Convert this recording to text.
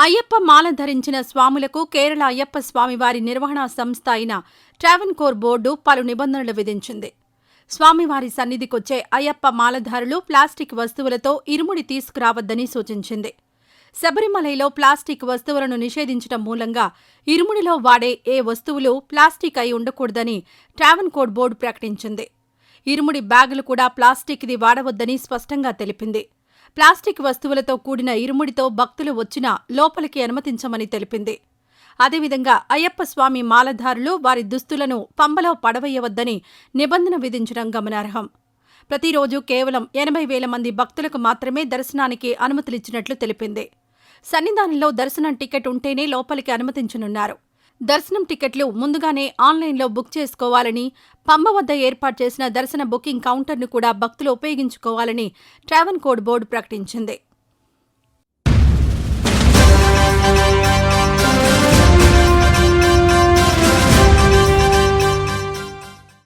అయ్యప్ప మాల ధరించిన స్వాములకు కేరళ అయ్యప్ప స్వామివారి నిర్వహణా సంస్థ అయిన ట్రావెన్కోర్ బోర్డు పలు నిబంధనలు విధించింది. స్వామివారి సన్నిధికొచ్చే అయ్యప్ప మాలధారులు ప్లాస్టిక్ వస్తువులతో ఇరుముడి తీసుకురావద్దని సూచించింది. శబరిమలలో ప్లాస్టిక్ వస్తువులను నిషేధించడం మూలంగా ఇరుముడిలో వాడే ఏ వస్తువులు ప్లాస్టిక్ అయి ఉండకూడదని ట్రావెన్కోర్ బోర్డు ప్రకటించింది. ఇరుముడి బ్యాగులు కూడా ప్లాస్టిక్ది వాడవద్దని స్పష్టంగా తెలిపింది. ప్లాస్టిక్ వస్తువులతో కూడిన ఇరుముడితో భక్తులు వచ్చినా లోపలికి అనుమతించమని తెలిపింది. అదేవిధంగా అయ్యప్ప స్వామి మాలధారులు వారి దుస్తులను పంబలో పడవేయవద్దని నిబంధన విధించడం గమనార్హం. ప్రతిరోజు కేవలం 80,000 మంది భక్తులకు మాత్రమే దర్శనానికి అనుమతులిచ్చినట్లు తెలిపింది. సన్నిధానంలో దర్శనం టికెట్ ఉంటేనే లోపలికి అనుమతించనున్నారు. దర్శనం టికెట్లు ముందుగానే ఆన్లైన్లో బుక్ చేసుకోవాలని, పంబ వద్ద ఏర్పాటు చేసిన దర్శన బుకింగ్ కౌంటర్ను కూడా భక్తులు ఉపయోగించుకోవాలని ట్రావెన్కోర్ బోర్డు ప్రకటించింది.